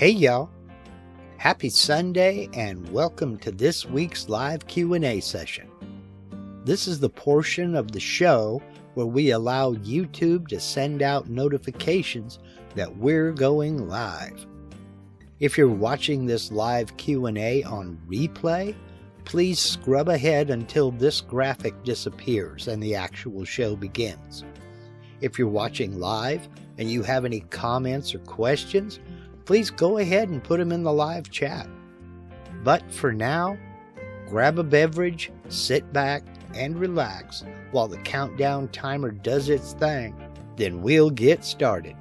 Hey y'all, happy Sunday and welcome to this week's live Q&A session. This is the portion of the show where we allow YouTube to send out notifications that we're going live. If you're watching this live Q&A on replay, please scrub ahead until this graphic disappears and the actual show begins. If you're watching live and you have any comments or questions, please go ahead and put them in the live chat. But for now, grab a beverage, sit back, and relax while the countdown timer does its thing. Then we'll get started.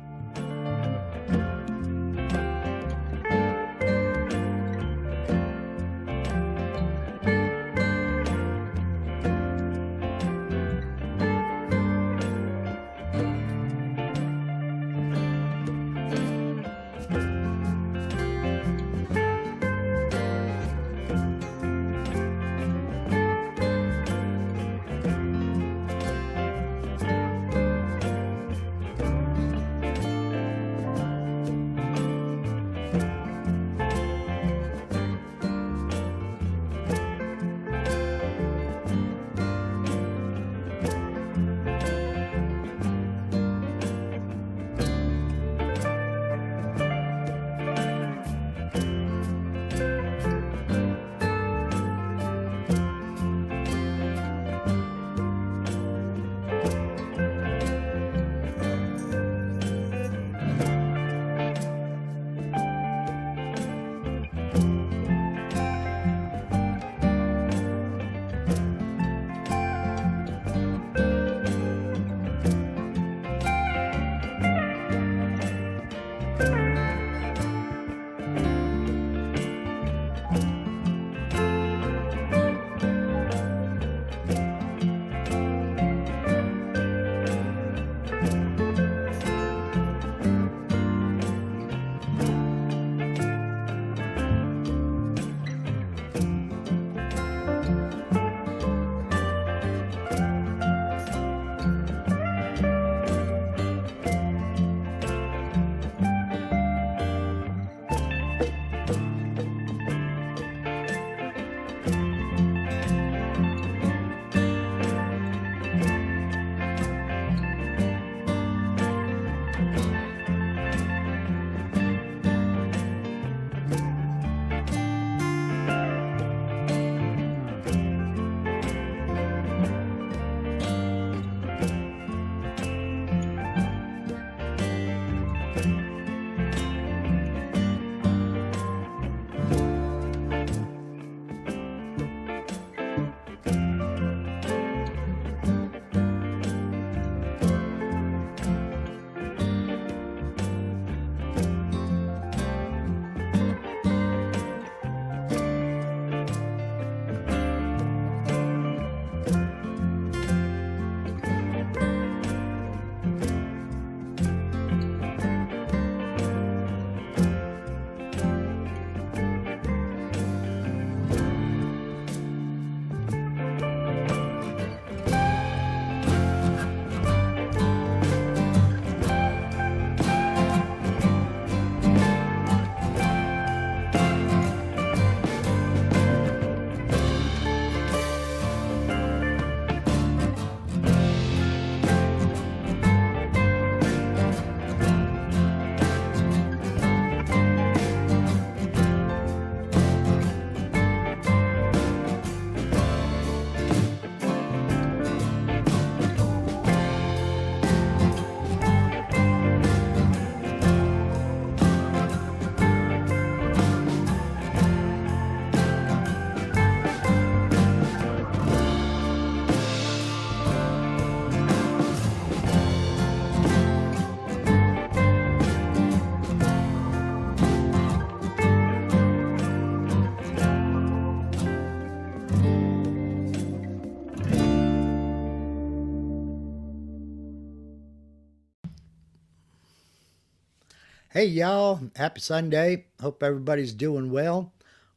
Hey y'all, happy Sunday. Hope everybody's doing well.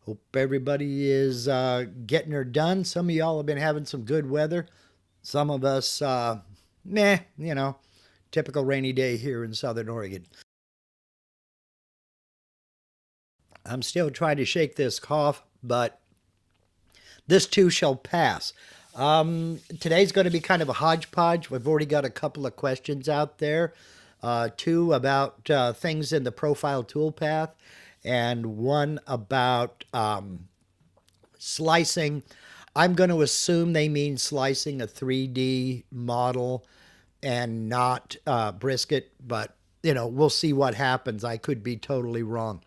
Hope everybody is getting her done. Some of y'all have been having some good weather. Some of us, typical rainy day here in Southern Oregon. I'm still trying to shake this cough, but this too shall pass. Today's going to be kind of a hodgepodge. We've already got a couple of questions out there, two about things in the profile toolpath, and one about slicing. I'm going to assume they mean slicing a 3D model and not brisket, but we'll see what happens. I could be totally wrong.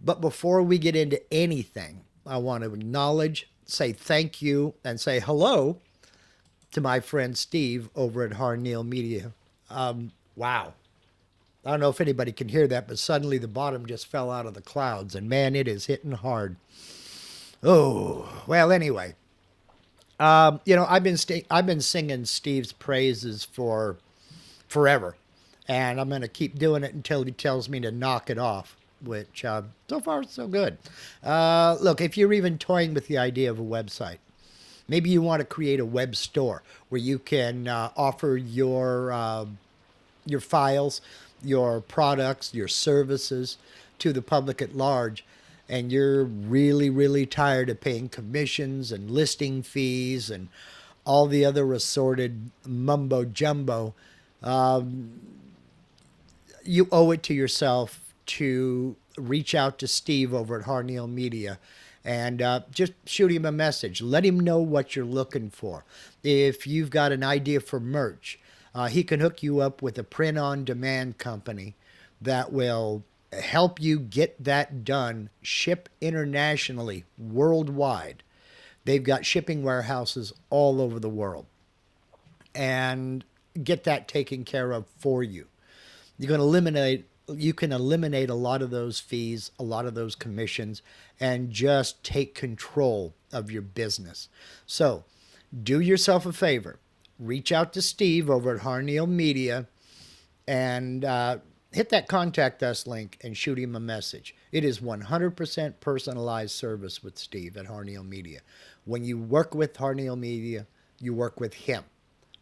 But before we get into anything, I want to acknowledge, say thank you, and say hello to my friend Steve over at Harneal Media. Wow. I don't know if anybody can hear that, but suddenly the bottom just fell out of the clouds, and man, it is hitting hard. Oh, well, anyway. I've been singing Steve's praises for forever, and I'm going to keep doing it until he tells me to knock it off, which so far so good. Look, if you're even toying with the idea of a website, maybe you want to create a web store where you can offer your files, your products, your services to the public at large, and you're really, really tired of paying commissions and listing fees and all the other assorted mumbo jumbo, you owe it to yourself to reach out to Steve over at Harneal Media and just shoot him a message. Let him know what you're looking for. If you've got an idea for merch, he can hook you up with a print-on-demand company that will help you get that done, ship internationally, worldwide. They've got shipping warehouses all over the world, and get that taken care of for you. You can eliminate a lot of those fees, a lot of those commissions, and just take control of your business. So do yourself a favor. Reach out to Steve over at Harneal Media and hit that contact us link and shoot him a message. It is 100% personalized service with Steve at Harneal Media. When you work with Harneal Media, you work with him,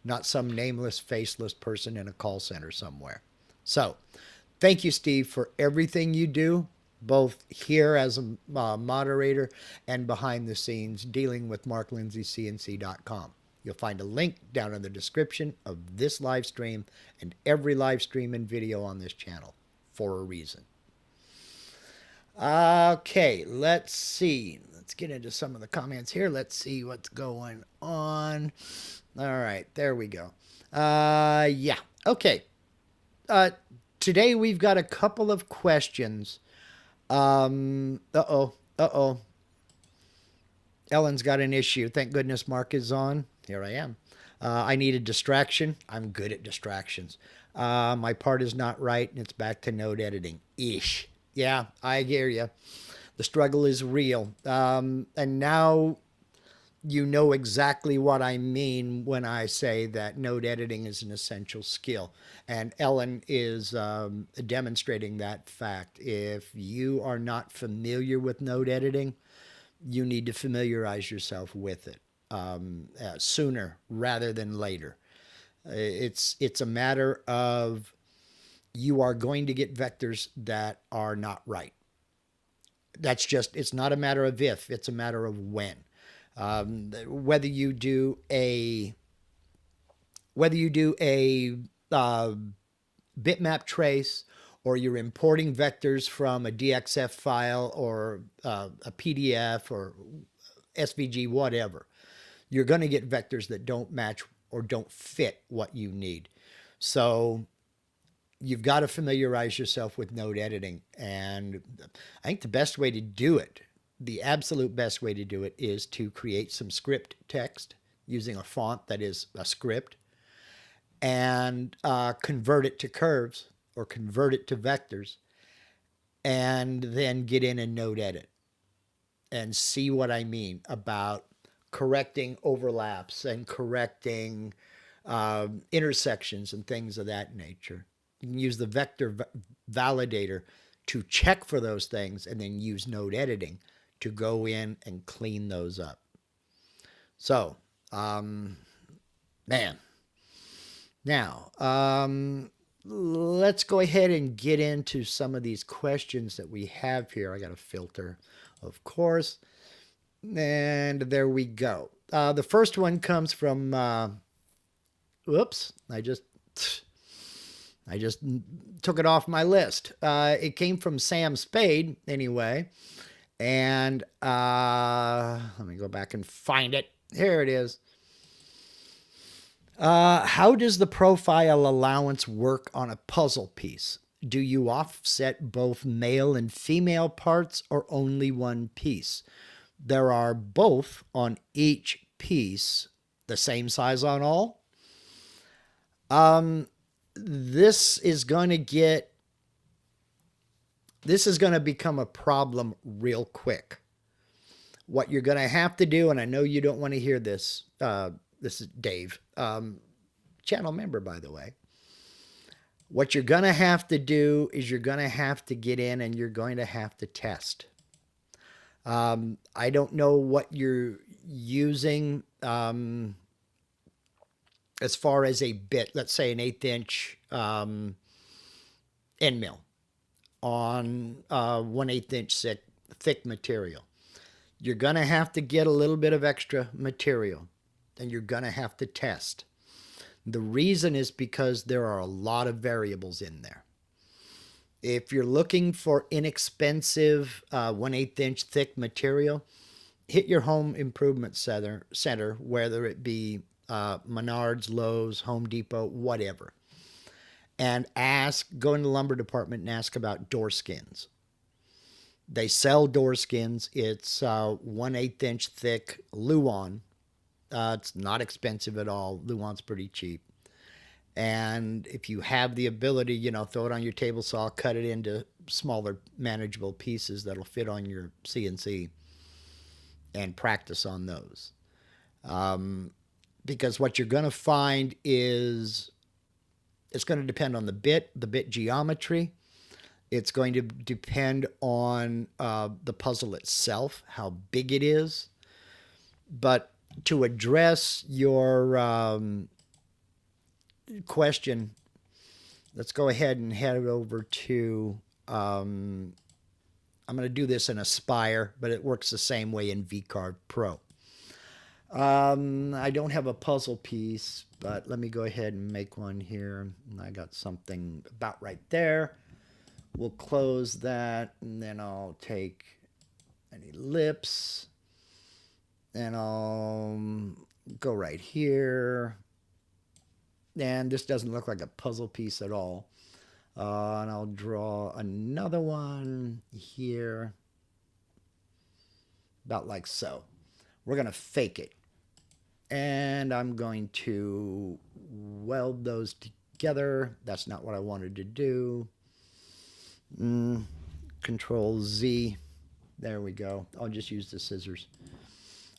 not some nameless, faceless person in a call center somewhere. So thank you, Steve, for everything you do, both here as a moderator and behind the scenes dealing with MarkLindsayCNC.com. You'll find a link down in the description of this live stream and every live stream and video on this channel for a reason. Okay, let's see. Let's get into some of the comments here. Let's see what's going on. All right, there we go. Yeah, okay. Today we've got a couple of questions. Uh-oh. Ellen's got an issue. Thank goodness Mark is on. Here I am. I need a distraction. I'm good at distractions. My part is not right, and it's back to node editing. Ish. Yeah, I hear you. The struggle is real. And now you know exactly what I mean when I say that node editing is an essential skill. And Ellen is demonstrating that fact. If you are not familiar with node editing, you need to familiarize yourself with it sooner rather than later. It's a matter of you are going to get vectors that are not right. It's not a matter of if, it's a matter of when. Whether you do a bitmap trace, or you're importing vectors from a DXF file or a PDF or SVG, whatever, you're going to get vectors that don't match or don't fit what you need. So you've got to familiarize yourself with node editing. And I think the best way to do it, the absolute best way to do it, is to create some script text using a font that is a script and convert it to curves or convert it to vectors, and then get in and node edit and see what I mean about correcting overlaps and correcting intersections and things of that nature. You can use the vector validator to check for those things and then use node editing to go in and clean those up. So, man. Now, let's go ahead and get into some of these questions that we have here. I got a filter, of course. And there we go. The first one comes from, whoops, I just took it off my list. It came from Sam Spade, anyway. And let me go back and find it. Here it is. How does the profile allowance work on a puzzle piece? Do you offset both male and female parts or only one piece? There are both on each piece, the same size on all. This is going to become a problem real quick. What you're going to have to do, and I know you don't want to hear this, this is Dave, channel member, by the way. What you're going to have to do is you're going to have to get in and you're going to have to test. I don't know what you're using as far as a bit, let's say an 1/8 inch end mill on 1/8 inch thick material. You're going to have to get a little bit of extra material and you're going to have to test. The reason is because there are a lot of variables in there. If you're looking for inexpensive 1/8 inch thick material, hit your home improvement center, whether it be Menards, Lowe's, Home Depot, whatever, and go in the lumber department and ask about door skins. They sell door skins. It's 1/8 inch thick Luan. It's not expensive at all. Luan's pretty cheap. And if you have the ability, throw it on your table saw, cut it into smaller, manageable pieces that'll fit on your CNC and practice on those. Because what you're going to find is it's going to depend on the bit geometry. It's going to depend on the puzzle itself, how big it is. But to address your question, let's go ahead and head over to, I'm going to do this in Aspire, but it works the same way in VCarve Pro. I don't have a puzzle piece, but let me go ahead and make one here. I got something about right there. We'll close that, and then I'll take an ellipse, and I'll go right here. And this doesn't look like a puzzle piece at all. And I'll draw another one here, about like so. We're going to fake it. And I'm going to weld those together. That's not what I wanted to do. Control Z. There we go. I'll just use the scissors.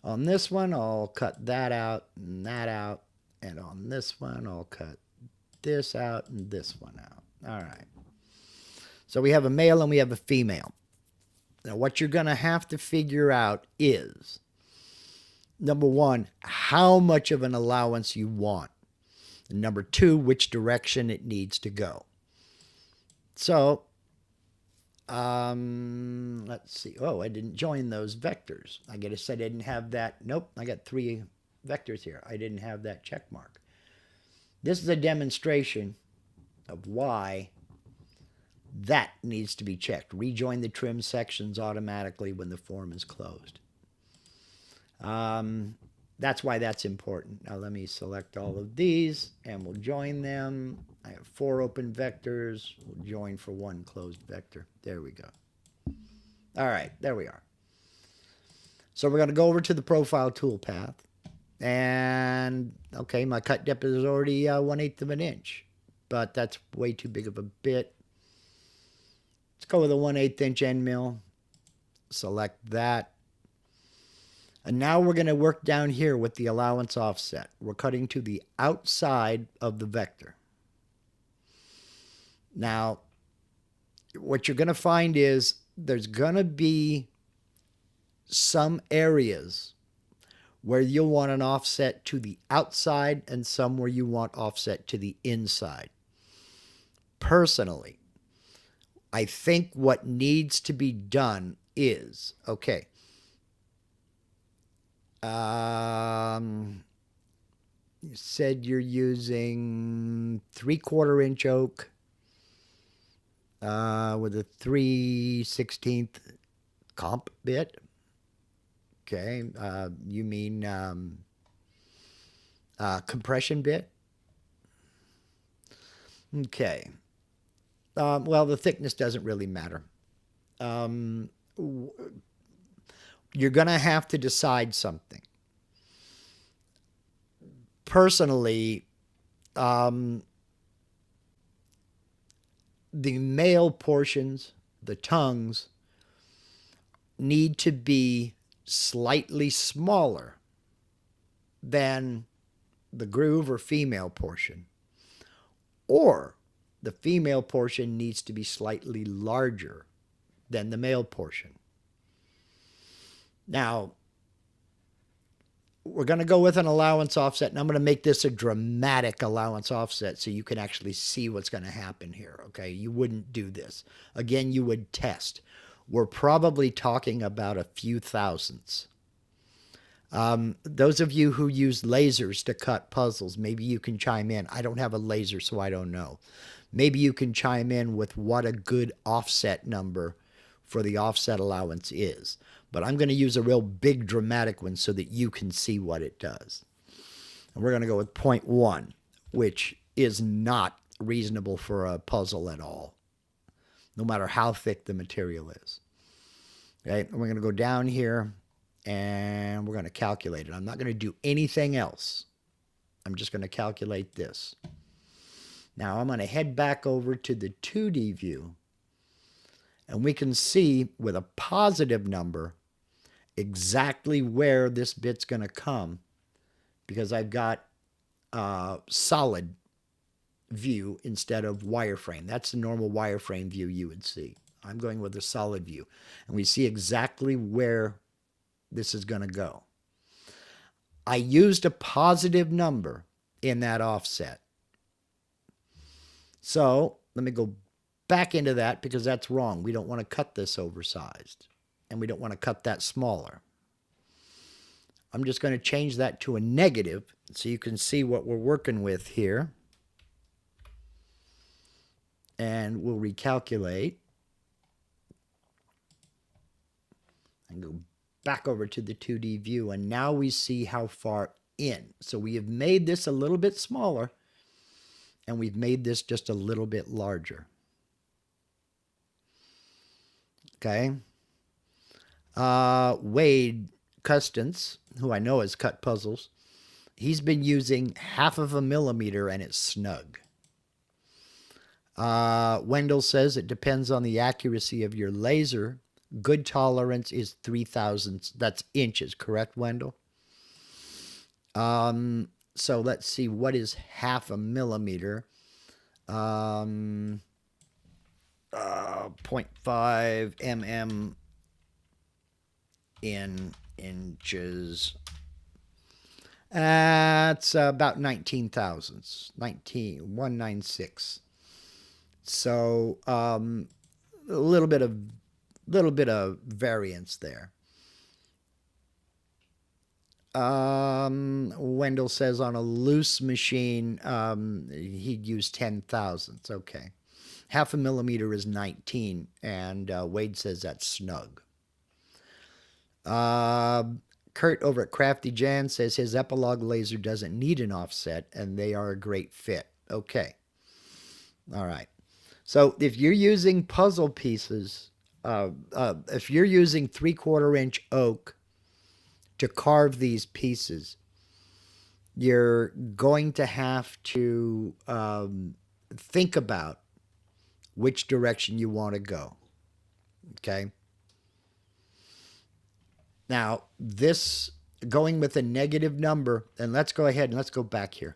On this one, I'll cut that out and that out. And on this one, I'll cut this out and this one out. All right. So we have a male and we have a female. Now, what you're going to have to figure out is, number one, how much of an allowance you want. And number two, which direction it needs to go. So, let's see. Oh, I didn't join those vectors. I guess I didn't have that. Nope, I got 3 vectors here. I didn't have that check mark. This is a demonstration of why that needs to be checked. Rejoin the trim sections automatically when the form is closed. That's why that's important. Now let me select all of these and we'll join them. I have 4 open vectors. We'll join for 1 closed vector. There we go. All right, there we are. So we're going to go over to the profile toolpath. And, okay, my cut depth is already 1/8 of an inch. But that's way too big of a bit. Let's go with a 1/8 inch end mill. Select that. And now we're going to work down here with the allowance offset. We're cutting to the outside of the vector. Now, what you're going to find is there's going to be some areas where you'll want an offset to the outside and some where you want offset to the inside. personally, I think what needs to be done is, okay, you said you're using 3/4 inch oak with a 3/16 comp bit. Okay, you mean compression bit? Okay. Well, the thickness doesn't really matter. You're going to have to decide something. Personally, the male portions, the tongues, need to be slightly smaller than the groove or female portion, or the female portion needs to be slightly larger than the male portion. Now, we're going to go with an allowance offset, and I'm going to make this a dramatic allowance offset so you can actually see what's going to happen here, okay? You wouldn't do this. Again, you would test. We're probably talking about a few thousandths. Those of you who use lasers to cut puzzles, maybe you can chime in. I don't have a laser, so I don't know. Maybe you can chime in with what a good offset number for the offset allowance is. But I'm going to use a real big dramatic one so that you can see what it does. And we're going to go with 0.1, which is not reasonable for a puzzle at all, no matter how thick the material is. Okay, and we're going to go down here and we're going to calculate it. I'm not going to do anything else. I'm just going to calculate this. Now I'm going to head back over to the 2D view, and we can see with a positive number exactly where this bit's going to come, because I've got solid view instead of wireframe. That's the normal wireframe view you would see. I'm going with a solid view, and we see exactly where this is going to go. I used a positive number in that offset. So let me go back into that, because that's wrong. We don't want to cut this oversized, and we don't want to cut that smaller. I'm just going to change that to a negative so you can see what we're working with here. And we'll recalculate and go back over to the 2D view, and now we see how far in. So we have made this a little bit smaller, and we've made this just a little bit larger. Okay. Wade Custance, who I know has cut puzzles, he's been using 1/2 millimeter, and it's snug. Wendell says it depends on the accuracy of your laser. Good tolerance is 3/1000. That's inches, correct, Wendell? So let's see, what is 1/2 millimeter? 0.5 mm in inches. That's about 19 thousandths, 196. So a little bit of variance there. Wendell says on a loose machine he'd use 10 thousandths. Okay, 1/2 millimeter is 19, and Wade says that's snug. Kurt over at Crafty Jan says his epilogue laser doesn't need an offset, and they are a great fit. Okay. All right. So if you're using puzzle pieces, if you're using 3/4 inch oak to carve these pieces, you're going to have to think about which direction you want to go. Okay. Now, this going with a negative number, and let's go ahead and let's go back here.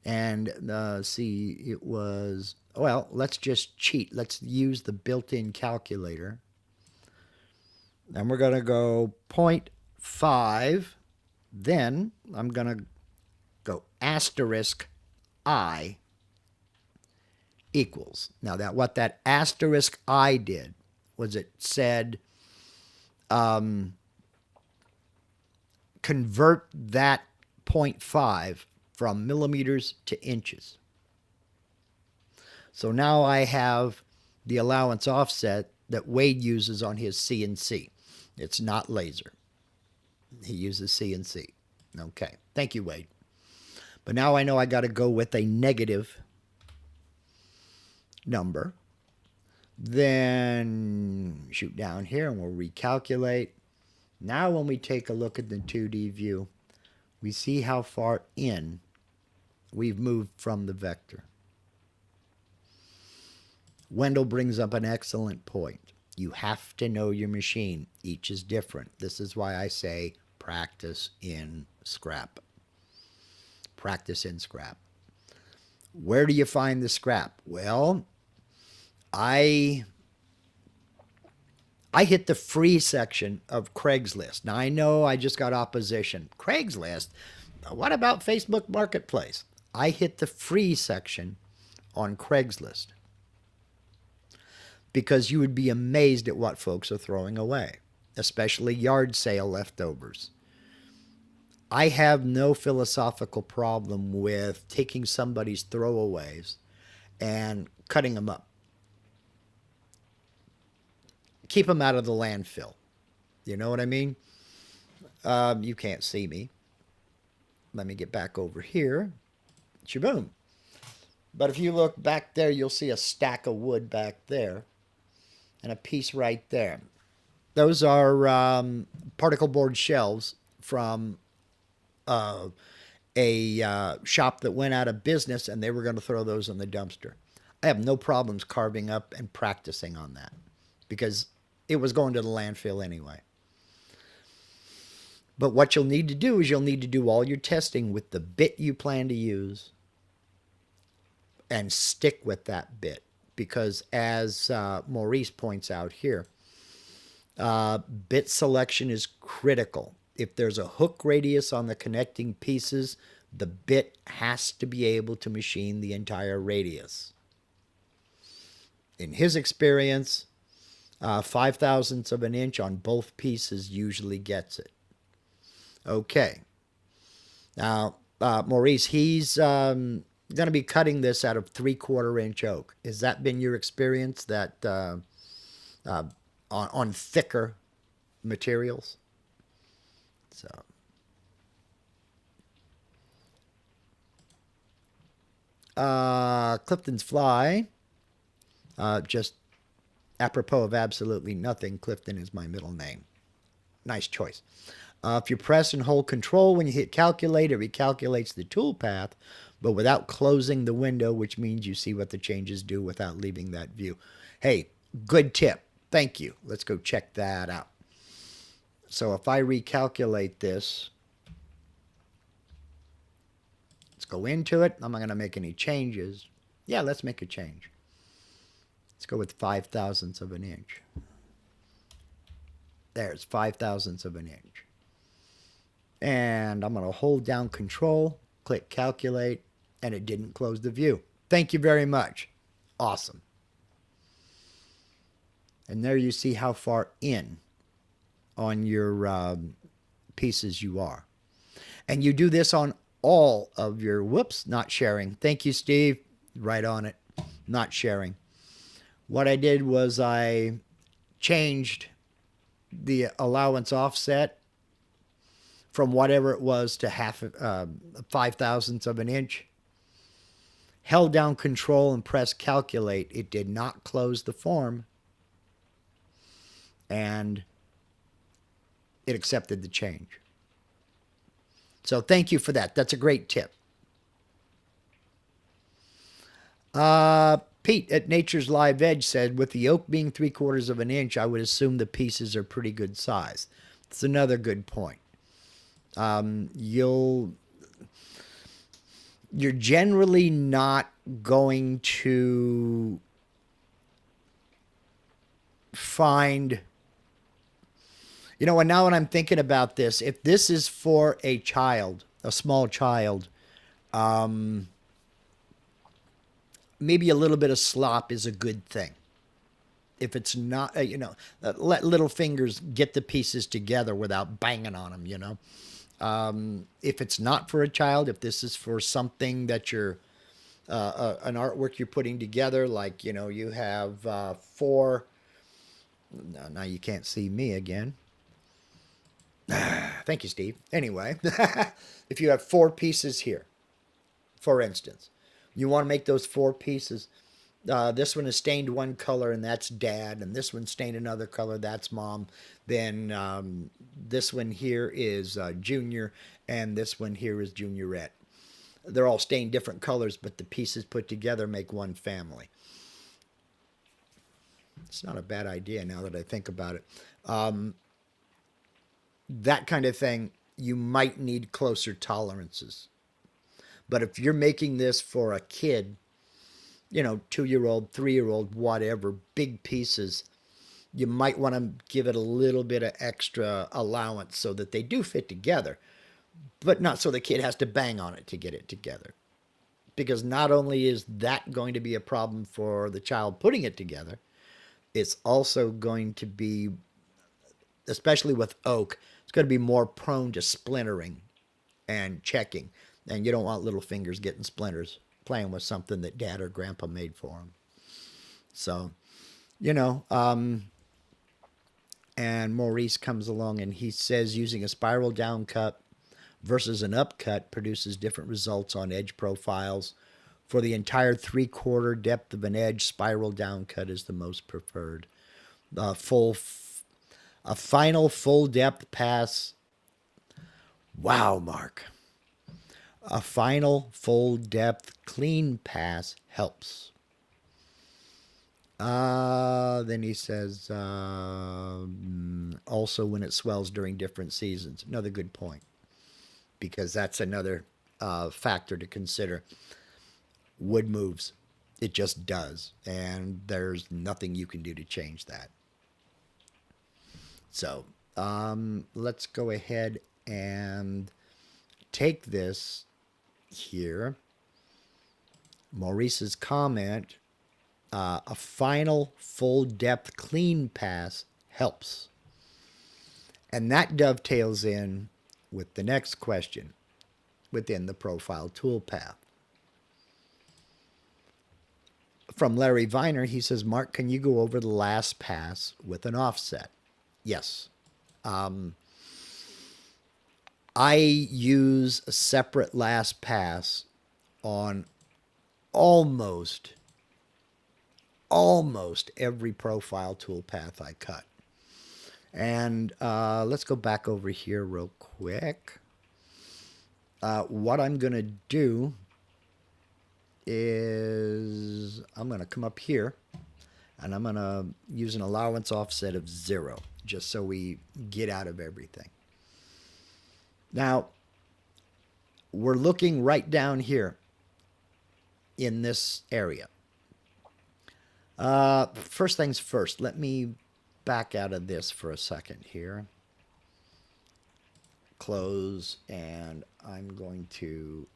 And see, it was, well, let's just cheat. Let's use the built-in calculator. And we're going to go 0.5. Then I'm going to go asterisk I. equals. Now, what that asterisk I did was it said convert that 0.5 from millimeters to inches. So now I have the allowance offset that Wade uses on his CNC. It's not laser. He uses CNC. Okay. Thank you, Wade. But now I know I got to go with a negative number. Then shoot down here and we'll recalculate. Now when we take a look at the 2D view, we see how far in we've moved from the vector. Wendell brings up an excellent point. You have to know your machine. Each is different. This is why I say practice in scrap. Practice in scrap. Where do you find the scrap? Well, I hit the free section of Craigslist. Now, I know I just got opposition. Craigslist? What about Facebook Marketplace? I hit the free section on Craigslist because you would be amazed at what folks are throwing away, especially yard sale leftovers. I have no philosophical problem with taking somebody's throwaways and cutting them up. Keep them out of the landfill. You know what I mean? You can't see me. Let me get back over here. Shaboom. But if you look back there, you'll see a stack of wood back there and a piece right there. Those are particle board shelves from a shop that went out of business, and they were going to throw those in the dumpster. I have no problems carving up and practicing on that because it was going to the landfill anyway. But what you'll need to do is you'll need to do all your testing with the bit you plan to use and stick with that bit. Because as Maurice points out here, bit selection is critical. If there's a hook radius on the connecting pieces, the bit has to be able to machine the entire radius. In his experience, 5/1000ths of an inch on both pieces usually gets it. Okay. Now, Maurice, he's going to be cutting this out of 3/4 inch oak. Has that been your experience that on thicker materials? So. Clifton's Fly. Just apropos of absolutely nothing, Clifton is my middle name. Nice choice. If you press and hold control when you hit calculate, it recalculates the tool path, but without closing the window, which means you see what the changes do without leaving that view. Hey, good tip. Thank you. Let's go check that out. So if I recalculate this, let's go into it. I'm not going to make any changes. Yeah, let's make a change. Let's go with 5/1000ths of an inch. There's 5/1000ths of an inch. And I'm going to hold down control, click calculate, and it didn't close the view. Thank you very much. Awesome. And there you see how far in on your pieces you are. And you do this on all of your, whoops, not sharing. Thank you, Steve. Right on it. Not sharing. What I did was I changed the allowance offset from whatever it was to 5/1000ths of an inch. Held down control and pressed calculate. It did not close the form. And it accepted the change. So thank you for that. That's a great tip. Pete at Nature's Live Edge said, with the oak being 3/4 of an inch, I would assume the pieces are pretty good size. That's another good point. You're generally not going to find, you know, and now when I'm thinking about this, if this is for a child, a small child, maybe a little bit of slop is a good thing. If it's not, let little fingers get the pieces together without banging on them, If it's not for a child, if this is for something that you're, an artwork you're putting together, like, you have four, now you can't see me again. Thank you, Steve. Anyway, if you have four pieces here, for instance, you want to make those four pieces. This one is stained one color, and that's dad, and this one's stained another color, that's mom. Then this one here is junior, and this one here is juniorette. They're all stained different colors, but the pieces put together make one family. It's not a bad idea now that I think about it. That kind of thing, you might need closer tolerances. But if you're making this for a kid, 2-year-old, 3-year-old, whatever, big pieces, you might want to give it a little bit of extra allowance so that they do fit together, but not so the kid has to bang on it to get it together. Because not only is that going to be a problem for the child putting it together, it's also going to be, especially with oak, it's going to be more prone to splintering and checking. And you don't want little fingers getting splinters playing with something that dad or grandpa made for them. So, and Maurice comes along and he says using a spiral down cut versus an up cut produces different results on edge profiles. For the entire 3/4 depth of an edge, spiral down cut is the most preferred. A final full depth pass. Wow, Mark. A final full depth clean pass helps. Then he says, also when it swells during different seasons. Another good point, because that's another factor to consider. Wood moves. It just does. And there's nothing you can do to change that. So let's go ahead and take this here. Maurice's comment, a final full depth clean pass helps. And that dovetails in with the next question within the profile toolpath. From Larry Viner, he says, Mark, can you go over the last pass with an offset? Yes. I use a separate last pass on almost every profile toolpath I cut. And let's go back over here real quick. What I'm going to do is I'm going to come up here and I'm going to use an allowance offset of 0, just so we get out of everything. Now, we're looking right down here in this area. First things first, let me back out of this for a second here. Close, and I'm going to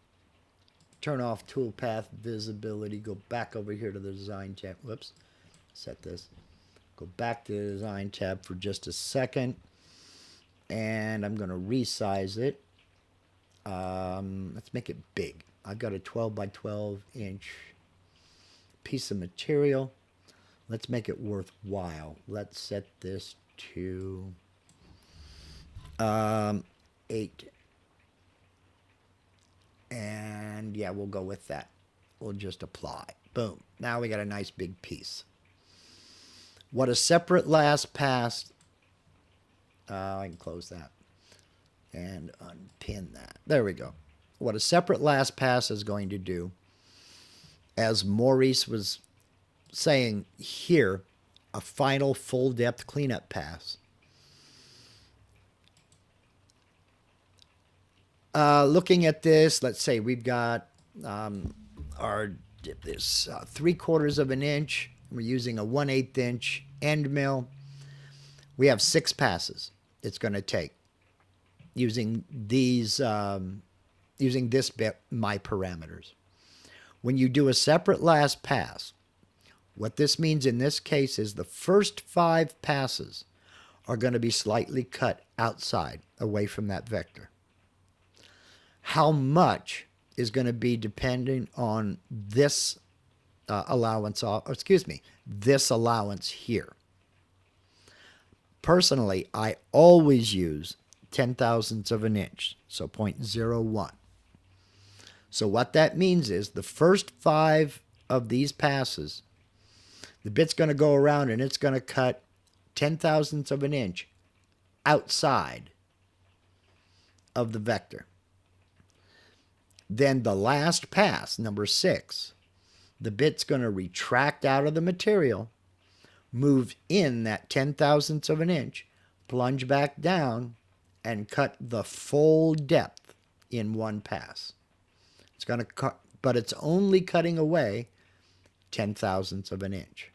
turn off toolpath visibility, go back over here to the design tab. Whoops, set this. Go back to the design tab for just a second, and I'm going to resize it. Let's make it big. I've got a 12 by 12 inch piece of material. Let's make it worthwhile. Let's set this to 8. And yeah, we'll go with that. We'll just apply. Boom. Now we got a nice big piece. What a separate last pass. I can close that and unpin that. There we go. What a separate last pass is going to do, as Maurice was saying here, a final full depth cleanup pass. Looking at this, let's say we've got this 3/4 of an inch. We're using a 1/8 inch end mill. We have 6 passes it's going to take using these, using this bit, my parameters. When you do a separate last pass, what this means in this case is the first 5 passes are going to be slightly cut outside, away from that vector. How much is going to be depending on this this allowance here. Personally, I always use 10,000ths of an inch, so 0.01. So what that means is the first 5 of these passes, the bit's going to go around and it's going to cut 10,000ths of an inch outside of the vector. Then the last pass, number 6, the bit's going to retract out of the material, move in that 10,000ths of an inch, plunge back down, and cut the full depth in one pass. It's going to cut, but it's only cutting away 10,000ths of an inch.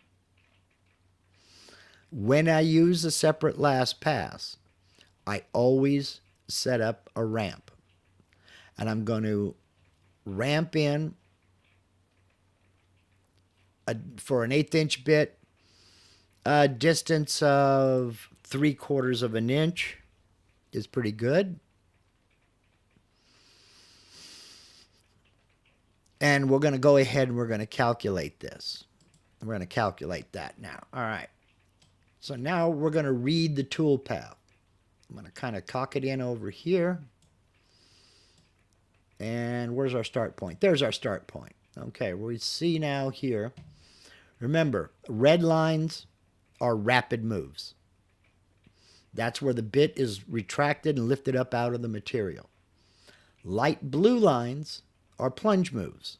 When I use a separate last pass, I always set up a ramp. And I'm going to ramp in for an 1/8 inch bit, a distance of 3/4 of an inch is pretty good. And we're going to go ahead and we're going to calculate this. We're going to calculate that now. All right. So now we're going to read the tool path. I'm going to kind of cock it in over here. And where's our start point? There's our start point. Okay, we see now here. Remember, red lines are rapid moves. That's where the bit is retracted and lifted up out of the material. Light blue lines are plunge moves.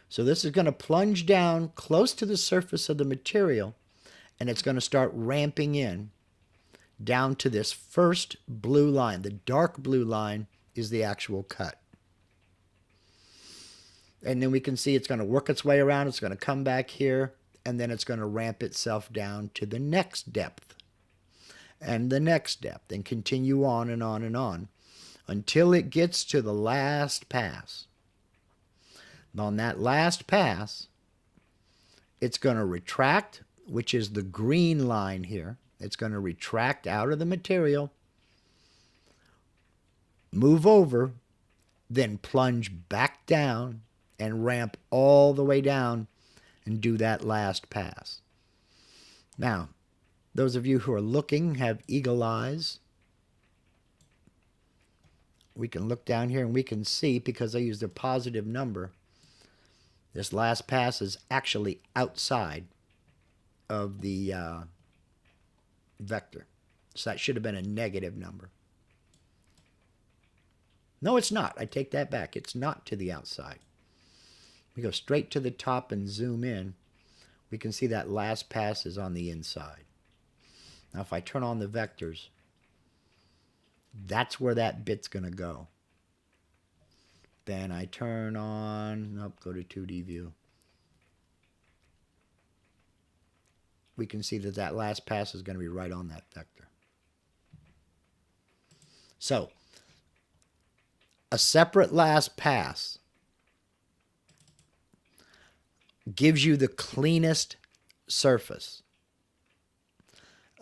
So this is going to plunge down close to the surface of the material, and it's going to start ramping in down to this first blue line. The dark blue line is the actual cut. And then we can see it's going to work its way around. It's going to come back here, and then it's going to ramp itself down to the next depth and the next depth, and continue on and on and on until it gets to the last pass. On that last pass, it's going to retract, which is the green line here. It's going to retract out of the material, move over, then plunge back down and ramp all the way down and do that last pass. Now, those of you who are looking have eagle eyes. We can look down here and we can see, because I used a positive number, this last pass is actually outside of the vector. So that should have been a negative number. No, it's not. I take that back. It's not to the outside. We go straight to the top and zoom in. We can see that last pass is on the inside. Now if I turn on the vectors, that's where that bit's going to go. Then I turn on, nope, go to 2D view. We can see that that last pass is going to be right on that vector. So, a separate last pass gives you the cleanest surface,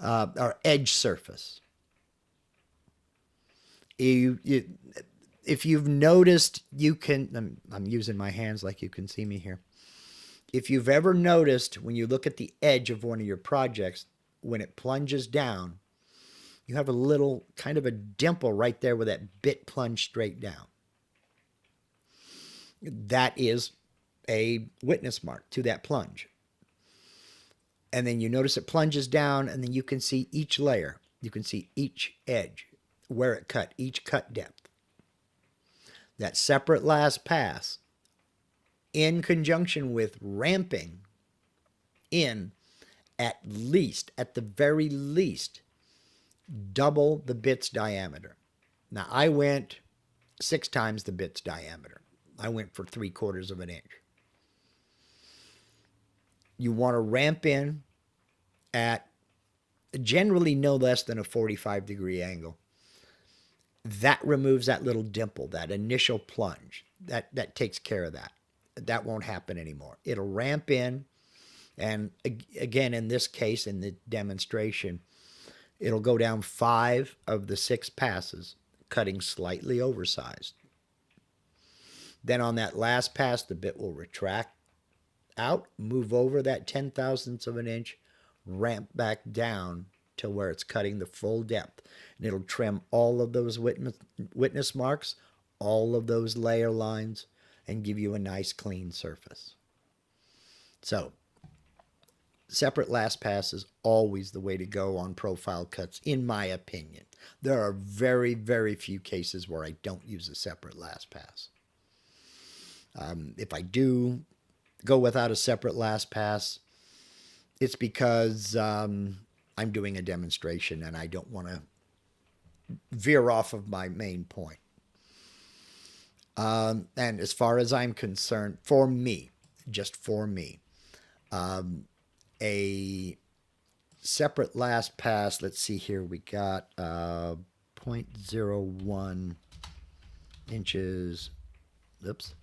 or edge surface. If you've noticed, you can, I'm using my hands like you can see me here. If you've ever noticed when you look at the edge of one of your projects, when it plunges down, you have a little kind of a dimple right there where that bit plunged straight down. That is a witness mark to that plunge. And then you notice it plunges down, and then you can see each layer. You can see each edge, where it cut, each cut depth. That separate last pass, in conjunction with ramping in at the very least, double the bit's diameter. Now, I went 6 times the bit's diameter. I went for 3/4 of an inch. You want to ramp in at generally no less than a 45-degree angle. That removes that little dimple, that initial plunge. That takes care of that. that won't happen anymore. It'll ramp in, and again, in this case, in the demonstration, it'll go down 5 of the 6 passes, cutting slightly oversized. Then on that last pass, the bit will retract out, move over that 10,000ths of an inch, ramp back down to where it's cutting the full depth. And it'll trim all of those witness marks, all of those layer lines, and give you a nice clean surface. So, separate last pass is always the way to go on profile cuts, in my opinion. There are very, very few cases where I don't use a separate last pass. If I do go without a separate last pass, it's because I'm doing a demonstration and I don't want to veer off of my main point. And as far as I'm concerned, for me, just for me, a separate last pass, let's see here, we got 0.01 inches, oops,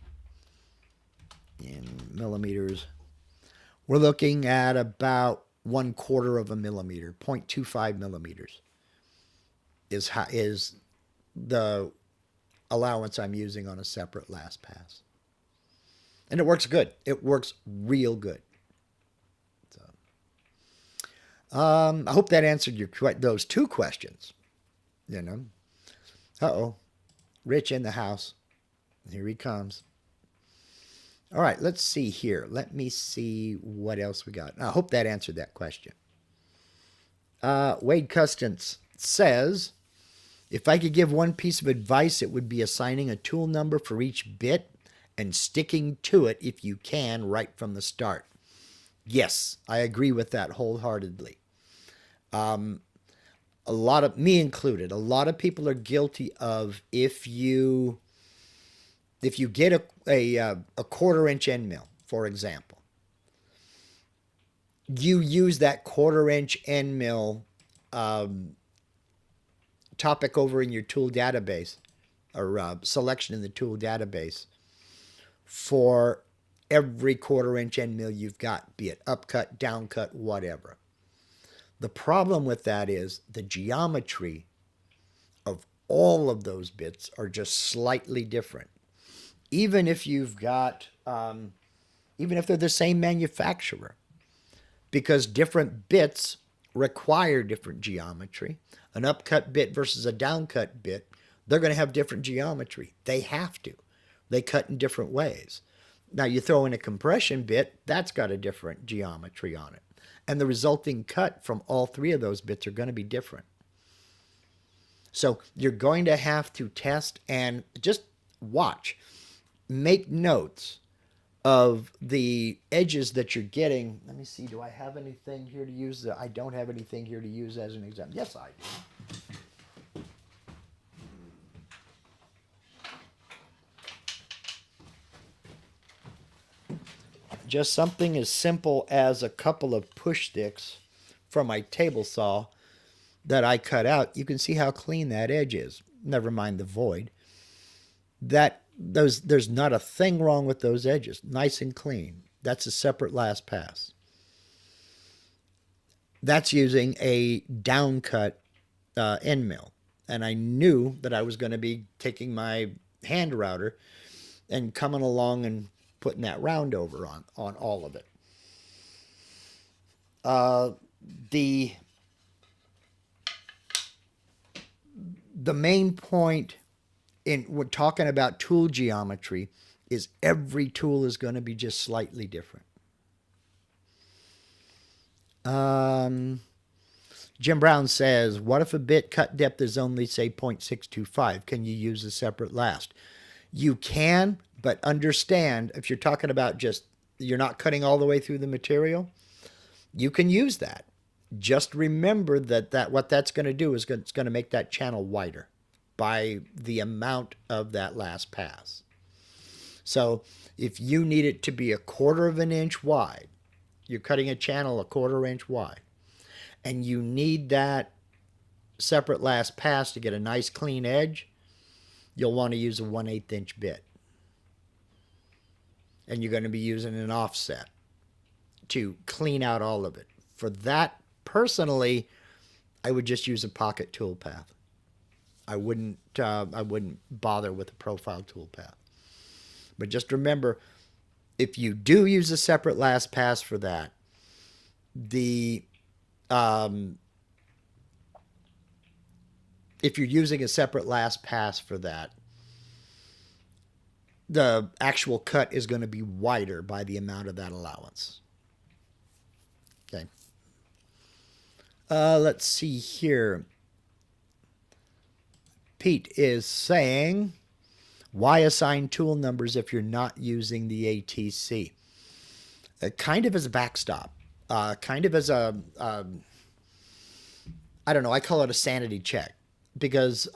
in millimeters. We're looking at about 1/4 of a millimeter, 0.25 millimeters is the allowance I'm using on a separate last pass. And it works good. It works real good. So, I hope that answered those 2 questions. You know, uh-oh, Rich in the house. Here he comes. All right, let's see here. Let me see what else we got. I hope that answered that question. Wade Custance says, if I could give one piece of advice, it would be assigning a tool number for each bit and sticking to it if you can right from the start. Yes, I agree with that wholeheartedly. A lot of, me included, a lot of people are guilty of if you get a 1/4 inch end mill, for example, you use that 1/4 inch end mill topic over in your tool database, or selection in the tool database, for every 1/4 inch end mill you've got, be it upcut, downcut, whatever. The problem with that is the geometry of all of those bits are just slightly different. Even if you've got, even if they're the same manufacturer, because different bits require different geometry. An upcut bit versus a downcut bit, they're going to have different geometry. They have to. They cut in different ways. Now you throw in a compression bit, that's got a different geometry on it. And the resulting cut from all 3 of those bits are going to be different. So you're going to have to test and just watch. Make notes of the edges that you're getting. Let me see, do I have anything here to use? I don't have anything here to use as an example. Yes, I do. Just something as simple as a couple of push sticks from my table saw that I cut out. You can see how clean that edge is. Never mind the void. There's not a thing wrong with those edges. Nice and clean. That's a separate last pass. That's using a downcut end mill. And I knew that I was going to be taking my hand router and coming along and putting that round over on all of it. The main point in we're talking about tool geometry is every tool is going to be just slightly different. Jim Brown says, what if a bit cut depth is only, say, 0.625? Can you use a separate last? You can, but understand, if you're talking about just, you're not cutting all the way through the material, you can use that. Just remember that what that's going to do is it's going to make that channel wider by the amount of that last pass. So if you need it to be 1/4 of an inch wide, you're cutting a channel 1/4 inch wide, and you need that separate last pass to get a nice clean edge, you'll want to use a 1/8 inch bit. and you're going to be using an offset to clean out all of it. For that, personally, I would just use a pocket toolpath. I wouldn't bother with a profile toolpath. But just remember, if you do use a separate last pass for that, if you're using a separate last pass for that, the actual cut is going to be wider by the amount of that allowance. Okay. Let's see here. Pete is saying, why assign tool numbers if you're not using the ATC? Kind of as a backstop. Kind of as a, I don't know, I call it a sanity check. Because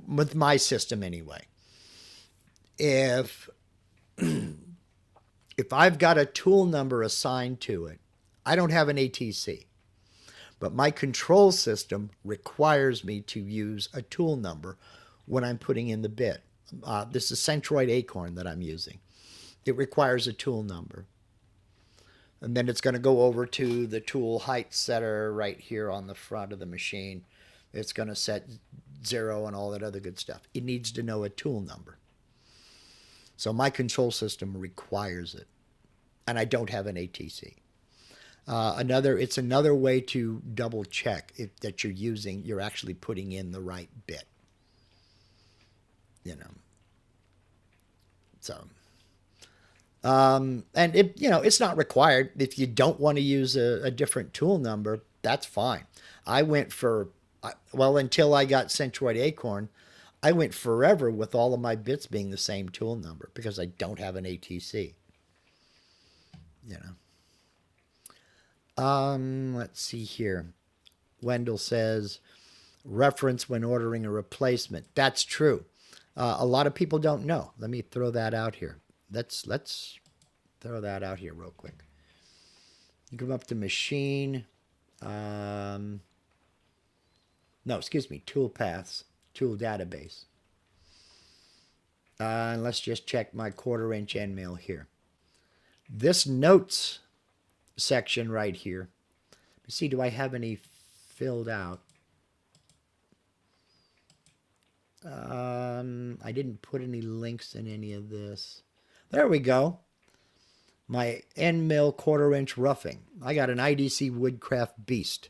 with my system anyway, if I've got a tool number assigned to it, I don't have an ATC. But my control system requires me to use a tool number when I'm putting in the bit. This is Centroid Acorn that I'm using. It requires a tool number. And then it's going to go over to the tool height setter right here on the front of the machine. It's going to set 0 and all that other good stuff. It needs to know a tool number. So my control system requires it. And I don't have an ATC. It's another way to double check that you're actually putting in the right bit. So, and it's not required. If you don't want to use a different tool number, that's fine. I went until I got Centroid Acorn, I went forever with all of my bits being the same tool number because I don't have an ATC. Let's see here. Wendell says, reference when ordering a replacement. That's true. A lot of people don't know. Let me throw that out here. Let's throw that out here real quick. You come up to machine. Tool paths, tool database. And let's just check my 1/4" end mill here. This notes section right here. Let me see, do I have any filled out? I didn't put any links in any of this. There we go. My end mill 1/4" roughing. I got an IDC Woodcraft Beast.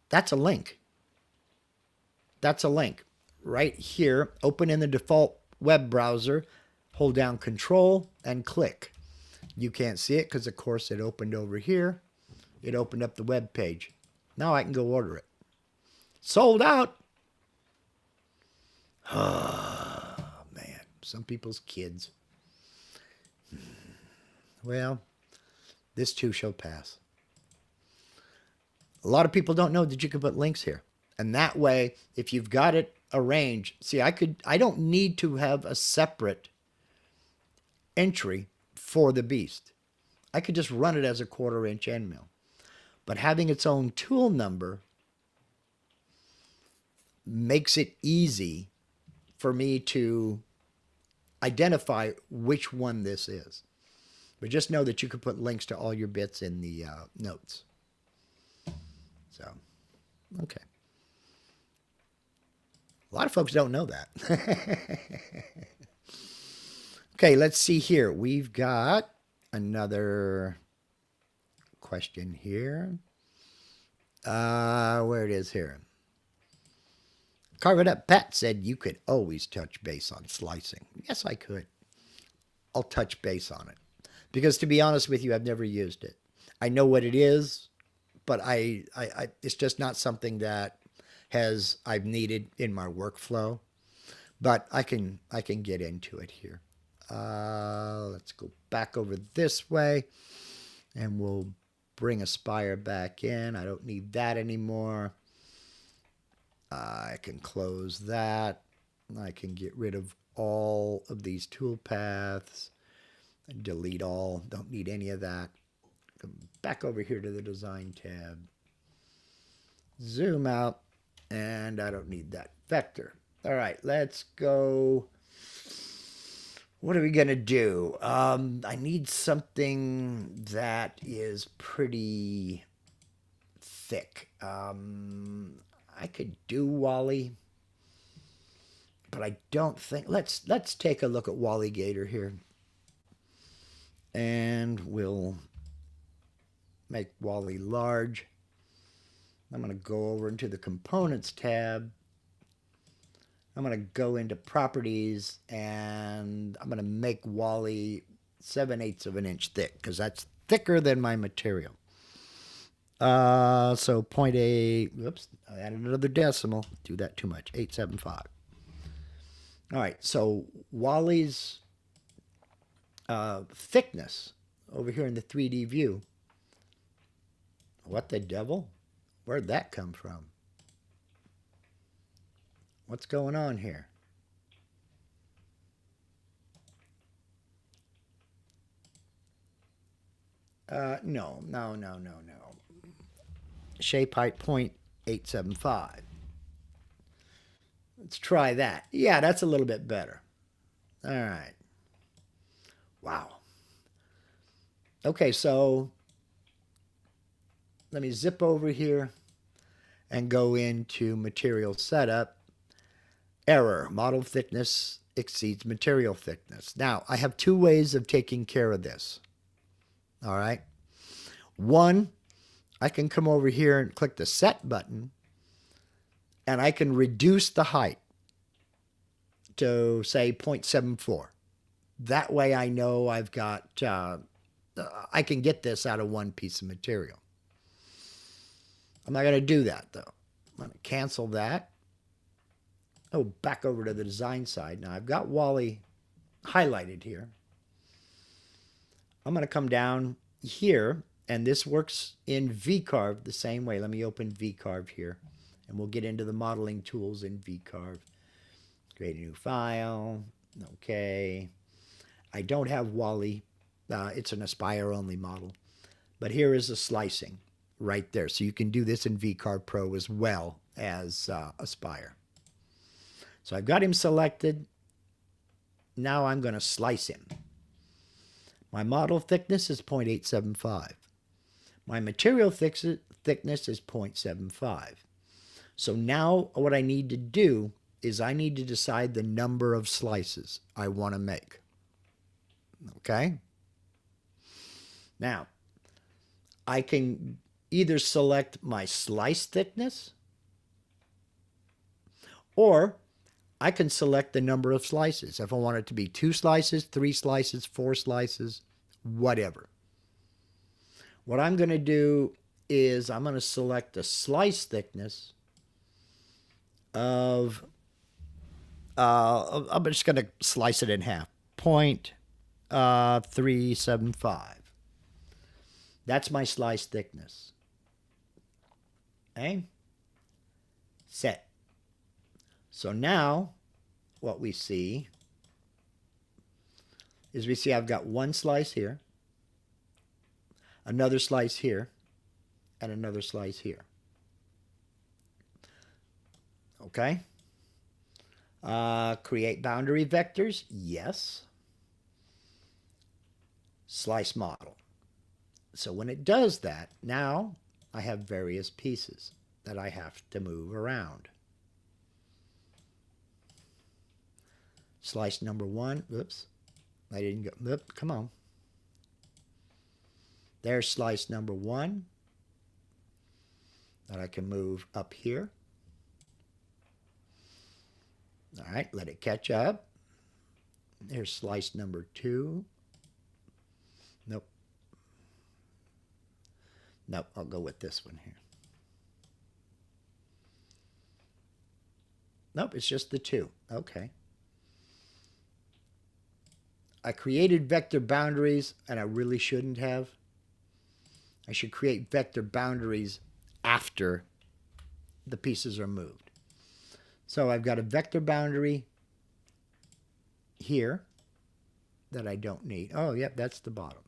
That's a link. That's a link. Right here, open in the default web browser, hold down Control and click. You can't see it because, of course, it opened over here. It opened up the web page. Now I can go order it. Sold out. Oh, man. Some people's kids. Well, this too shall pass. A lot of people don't know that you can put links here. And that way, if you've got it arranged, see, I don't need to have a separate entry for the Beast. I could just run it as a 1/4" end mill. But having its own tool number makes it easy for me to identify which one this is. But just know that you can put links to all your bits in the notes. So, okay. A lot of folks don't know that. Okay, let's see here. We've got another question here. Where it is here. Carve It Up Pat said you could always touch base on slicing. Yes, I could. I'll touch base on it. Because to be honest with you, I've never used it. I know what it is, but it's just not something that I've needed in my workflow. But I can get into it here. Let's go back over this way, and we'll bring Aspire back in. I don't need that anymore. I can close that. I can get rid of all of these tool paths. Delete all. Don't need any of that. Come back over here to the Design tab. Zoom out. And I don't need that. Vector. All right, let's go. What are we going to do? I need something that is pretty thick. I could do Wally, but I don't think. Let's take a look at Wally Gator here, and we'll make Wally large. I'm going to go over into the Components tab. I'm going to go into Properties, and I'm going to make Wally 7/8 of an inch thick, because that's thicker than my material. So 0.8, whoops, I added another decimal. Do that too much, 875. All right, so Wally's thickness over here in the 3D view. What the devil? Where'd that come from? What's going on here? No. Shape height 0.875. Let's try that. Yeah, that's a little bit better. All right. Wow. Okay, so let me zip over here and go into Material Setup. Error, model thickness exceeds material thickness. Now, I have two ways of taking care of this. All right. One, I can come over here and click the Set button, and I can reduce the height to, say, 0.74. That way I know I've got, I can get this out of one piece of material. I'm not going to do that, though. I'm going to cancel that. Oh, back over to the design side. Now, I've got Wally highlighted here. I'm going to come down here, and this works in VCarve the same way. Let me open VCarve here, and we'll get into the modeling tools in VCarve. Create a new file. Okay. I don't have Wally. It's an Aspire-only model. But here is the slicing right there. So you can do this in VCarve Pro as well as Aspire. So I've got him selected. Now I'm going to slice him. My model thickness is 0.875. My material thickness is 0.75. So now what I need to do is I need to decide the number of slices I want to make. Okay? Now, I can either select my slice thickness, or I can select the number of slices. If I want it to be 2 slices, 3 slices, 4 slices, whatever. What I'm going to do is I'm going to select the slice thickness of, I'm just going to slice it in half, 0.375. That's my slice thickness. Okay? Set. So now what we see is I've got one slice here, another slice here, and another slice here. Okay? Create boundary vectors? Yes. Slice model. So when it does that, now I have various pieces that I have to move around. Slice number 1. Oops. I didn't go. Oop, come on. There's slice number 1 that I can move up here. All right, let it catch up. There's slice number 2. Nope. Nope, I'll go with this one here. Nope, it's just the 2. Okay. I created vector boundaries, and I really shouldn't have. I should create vector boundaries after the pieces are moved. So I've got a vector boundary here that I don't need. Oh, yep, that's the bottom.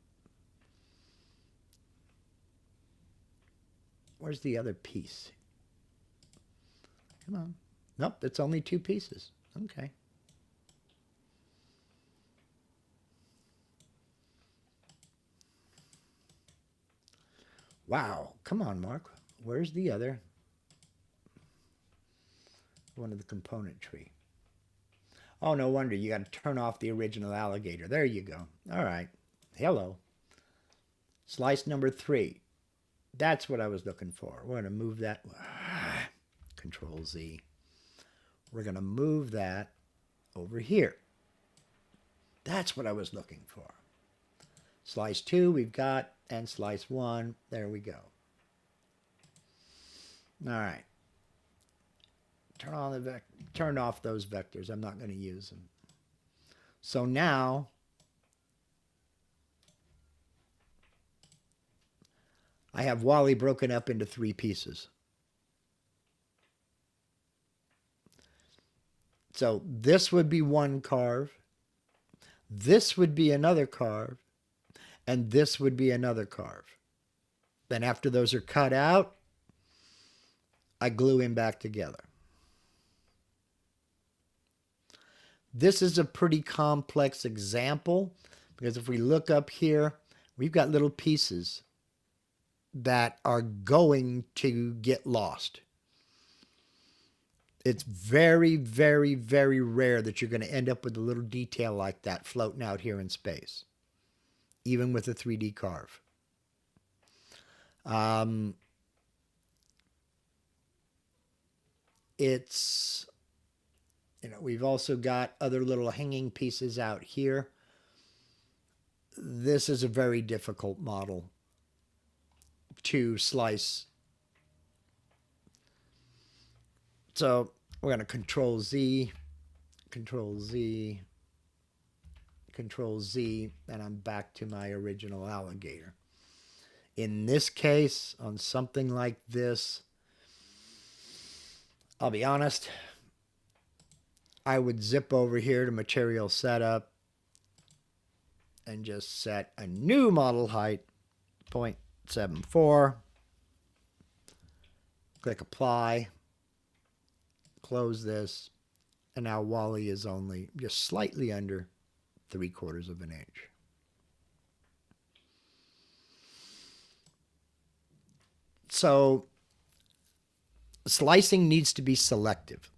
Where's the other piece? Come on. Nope, it's only 2 pieces. Okay. Wow. Come on, Mark. Where's the other one of the component tree? Oh, no wonder. You got to turn off the original alligator. There you go. All right. Hello. Slice number 3. That's what I was looking for. We're going to move that. Control Z. We're going to move that over here. That's what I was looking for. Slice 2 we've got, and slice 1. There we go. All right. Turn off those vectors. I'm not going to use them. So now I have Wally broken up into 3 pieces. So this would be one carve. This would be another carve. And this would be another carve. Then after those are cut out, I glue him back together. This is a pretty complex example because if we look up here, we've got little pieces that are going to get lost. It's very, very, very rare that you're going to end up with a little detail like that floating out here in space, even with a 3D carve. It's, we've also got other little hanging pieces out here. This is a very difficult model to slice. So we're going to Control Z, Control Z, Control Z, and I'm back to my original alligator. In this case, on something like this, I'll be honest, I would zip over here to Material Setup and just set a new model height, 0.74. Click Apply. Close this. And now Wally is only just slightly under 3/4 of an inch. So slicing needs to be selective.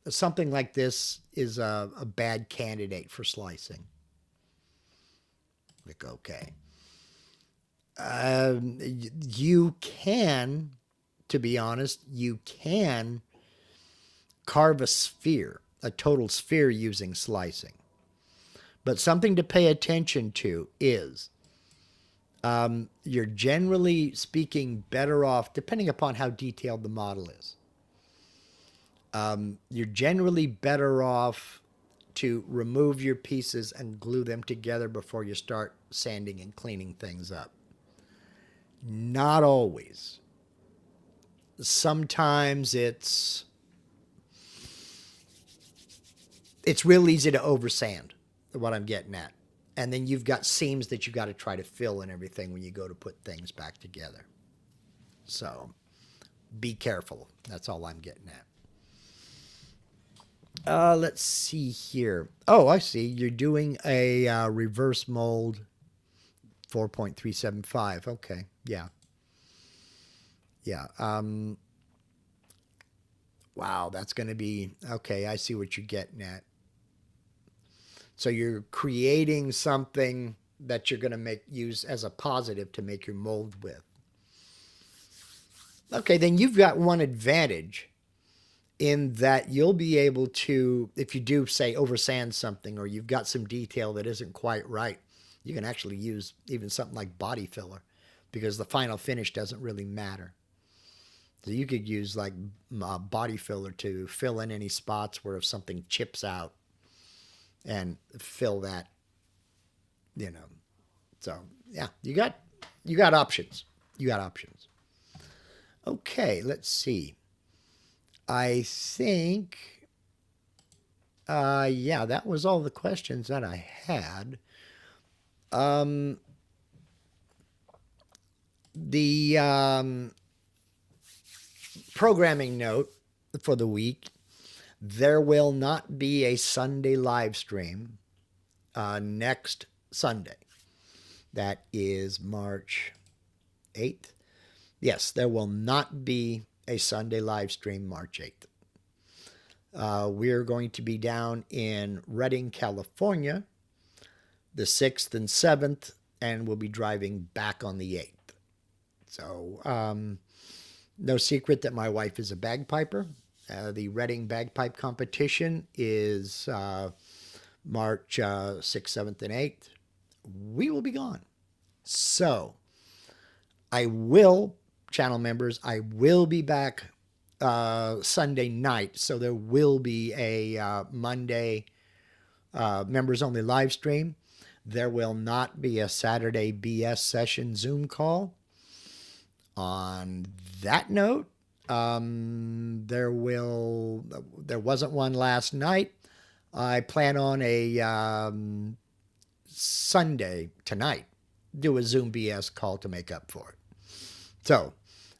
Something like this is a bad candidate for slicing. Click OK. You can, to be honest, you can carve a sphere, a total sphere using slicing. But something to pay attention to is you're generally speaking better off, depending upon how detailed the model is. You're generally better off to remove your pieces and glue them together before you start sanding and cleaning things up. Not always. Sometimes it's real easy to oversand, what I'm getting at. And then you've got seams that you got to try to fill and everything when you go to put things back together. So be careful. That's all I'm getting at. Let's see here. Oh, I see. You're doing a reverse mold 4.375. Okay. Yeah. Yeah. Wow, that's going to be, okay, I see what you're getting at. So you're creating something that you're going to use as a positive to make your mold with. Okay, then you've got one advantage in that you'll be able to, if you do, say, oversand something or you've got some detail that isn't quite right, you can actually use even something like body filler because the final finish doesn't really matter. So you could use like body filler to fill in any spots where if something chips out and fill that, So yeah, you got options. You got options. Okay, let's see. I think, yeah, that was all the questions that I had. The programming note for the week, there will not be a Sunday live stream next Sunday. That is March 8th. Yes, there will not be a Sunday live stream March 8th. We're going to be down in Redding, California, the 6th and 7th, and we'll be driving back on the 8th. So, no secret that my wife is a bagpiper. The Reading Bagpipe Competition is March 6th, 7th, and 8th. We will be gone. So, channel members, I will be back Sunday night. So there will be a Monday members only live stream. There will not be a Saturday BS session Zoom call. On that note, there wasn't one last night. I plan on a Sunday tonight, do a Zoom BS call to make up for it. So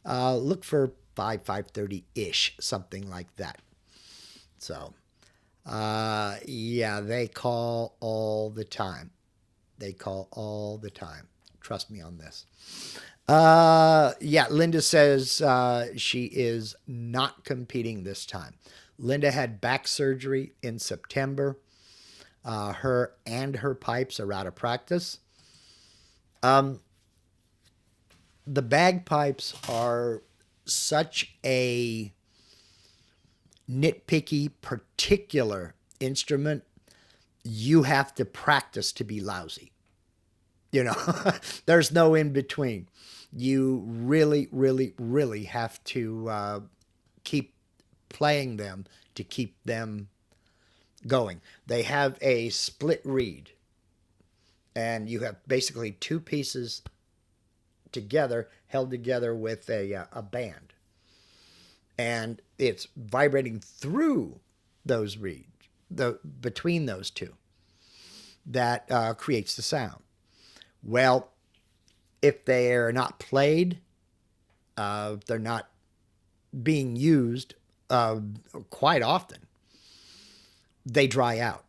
look for 5:30-ish, something like that. So yeah, they call all the time. Trust me on this. Yeah, Linda says she is not competing this time. Linda had back surgery in September. Her and her pipes are out of practice. The bagpipes are such a nitpicky, particular instrument. You have to practice to be lousy. You know, there's no in between. You really, really, really have to keep playing them to keep them going. They have a split reed, and you have basically two pieces together, held together with a band, and it's vibrating through those reeds, between those two, that creates the sound. Well, if they are not played, they're not being used quite often, they dry out.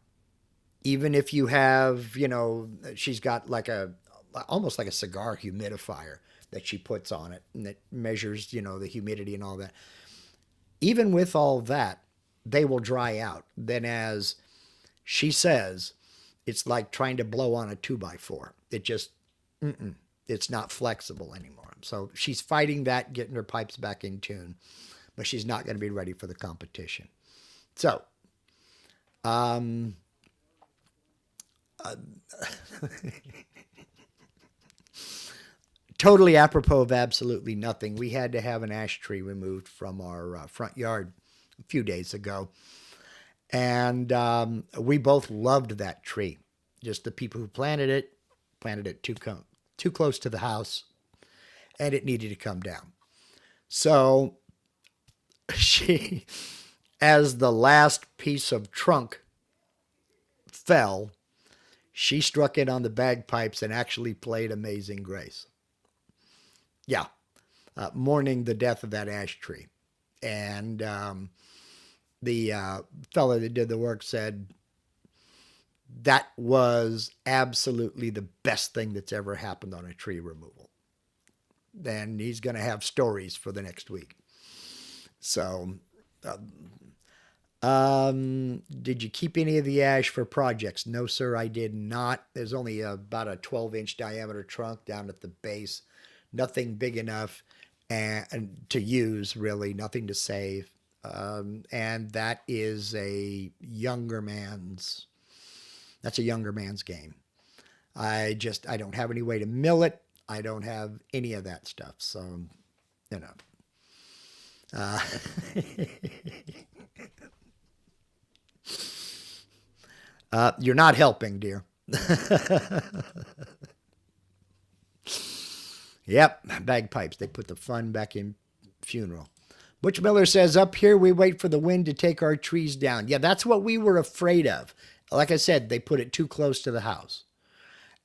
Even if you have, you know, she's got like almost like a cigar humidifier that she puts on it, and that measures, you know, the humidity and all that. Even with all that, they will dry out. Then, as she says, it's like trying to blow on a 2x4. It just, it's not flexible anymore. So she's fighting that, getting her pipes back in tune, but she's not going to be ready for the competition. So, totally apropos of absolutely nothing, we had to have an ash tree removed from our front yard a few days ago. And we both loved that tree. Just the people who planted it too close to the house, and it needed to come down. So she, as the last piece of trunk fell, she struck it on the bagpipes and actually played Amazing Grace. Yeah, mourning the death of that ash tree. And the fellow that did the work said that was absolutely the best thing that's ever happened on a tree removal. And he's going to have stories for the next week. So, did you keep any of the ash for projects? No, sir, I did not. There's only about a 12-inch diameter trunk down at the base. Nothing big enough and to use, really, nothing to save. And that is a younger man's game. I don't have any way to mill it. I don't have any of that stuff. So, you know. You're not helping, dear. Yep, bagpipes. They put the fun back in funeral. Butch Miller says, up here we wait for the wind to take our trees down. Yeah, that's what we were afraid of. Like I said, they put it too close to the house.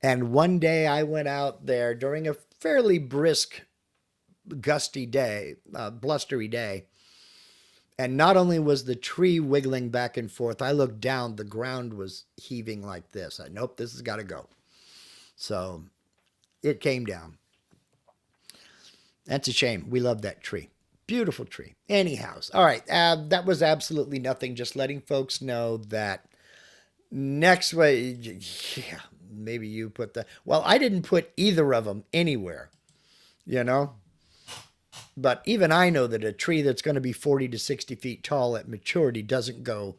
And one day I went out there during a fairly brisk, gusty day, blustery day. And not only was the tree wiggling back and forth, I looked down, the ground was heaving like this. Nope, this has got to go. So it came down. That's a shame. We love that tree. Beautiful tree. Anyhow, all right. That was absolutely nothing. Just letting folks know that next way, yeah, maybe you put the. Well, I didn't put either of them anywhere, you know. But even I know that a tree that's going to be 40 to 60 feet tall at maturity doesn't go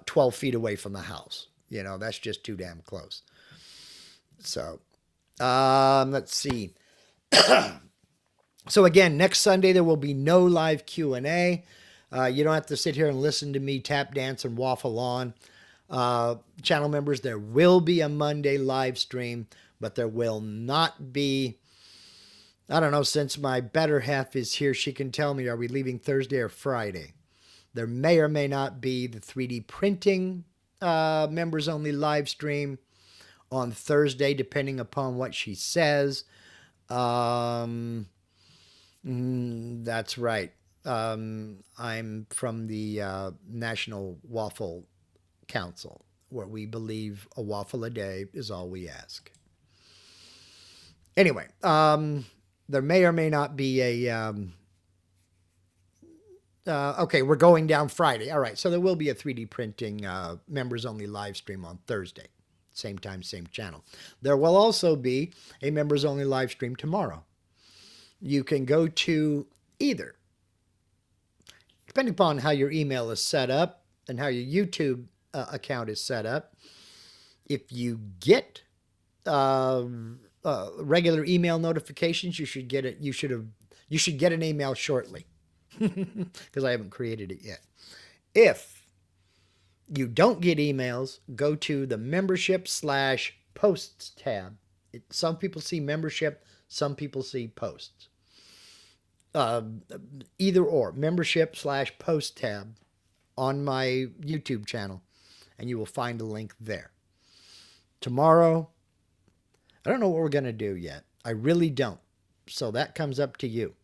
12 feet away from the house. You know, that's just too damn close. So, let's see. So again, next Sunday there will be no live Q&A. You don't have to sit here and listen to me tap dance and waffle on. Channel members, there will be a Monday live stream, but there will not be, I don't know, since my better half is here, she can tell me, are we leaving Thursday or Friday? There may or may not be the 3D printing members only live stream on Thursday, depending upon what she says. That's right. I'm from the National Waffle Council, where we believe a waffle a day is all we ask. Anyway, there may or may not be a. Okay, we're going down Friday. All right, so there will be a 3D printing members only live stream on Thursday. Same time, same channel. There will also be a members only live stream tomorrow. You can go to either, depending upon how your email is set up and how your YouTube account is set up. If you get regular email notifications, you should get it. You should get an email shortly, because I haven't created it yet. If you don't get emails, go to the membership/posts tab. Some people see membership, some people see posts. Either or, membership/post tab on my YouTube channel, and you will find a link there. Tomorrow, I don't know what we're going to do yet. I really don't. So that comes up to you.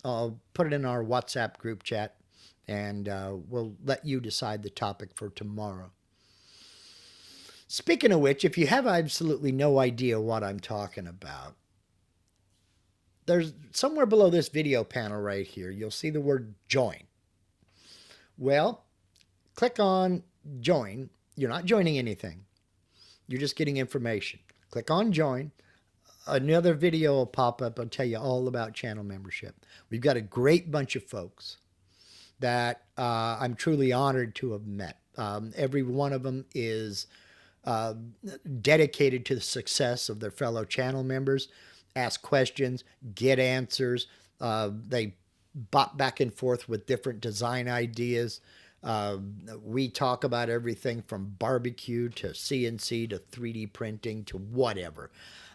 I'll put it in our WhatsApp group chat, and we'll let you decide the topic for tomorrow. Speaking of which, if you have absolutely no idea what I'm talking about, there's somewhere below this video panel right here, you'll see the word join. Well, click on join. You're not joining anything. You're just getting information. Click on join. Another video will pop up and tell you all about channel membership. We've got a great bunch of folks that I'm truly honored to have met. Every one of them is dedicated to the success of their fellow channel members. Ask questions, get answers. They bop back and forth with different design ideas. We talk about everything from barbecue to CNC to 3D printing to whatever.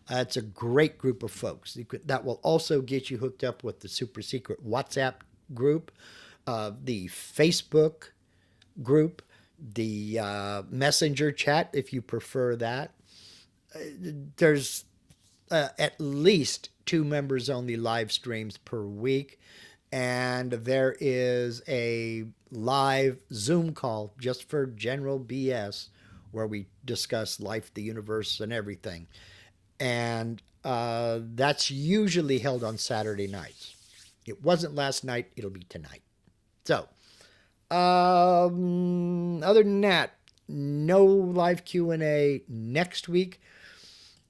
It's a great group of folks. That will also get you hooked up with the super secret WhatsApp group, the Facebook group, the Messenger chat if you prefer that. There's at least 2 members only live streams per week, and there is a live Zoom call just for general BS where we discuss life, the universe, and everything. And that's usually held on Saturday nights. It wasn't last night, it'll be tonight. So other than that, no live Q&A next week.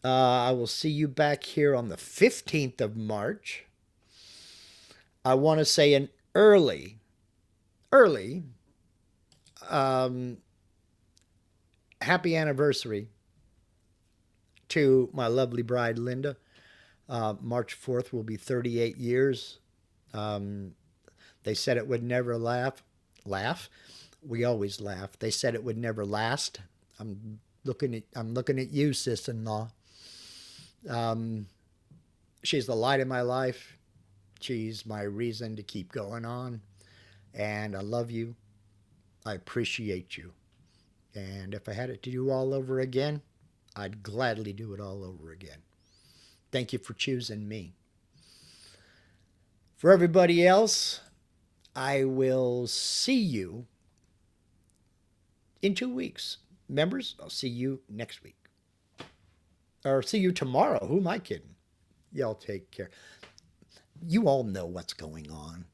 I will see you back here on the 15th of March. I want to say an early happy anniversary to my lovely bride, Linda. March 4th will be 38 years. They said it would never laugh. We always laugh. They said it would never last. I'm looking at you, sis-in-law. She's the light of my life. She's my reason to keep going on. And I love you. I appreciate you. And if I had it to do all over again, I'd gladly do it all over again. Thank you for choosing me. For everybody else, I will see you in 2 weeks. Members, I'll see you next week. Or see you tomorrow. Who am I kidding? Y'all take care. You all know what's going on.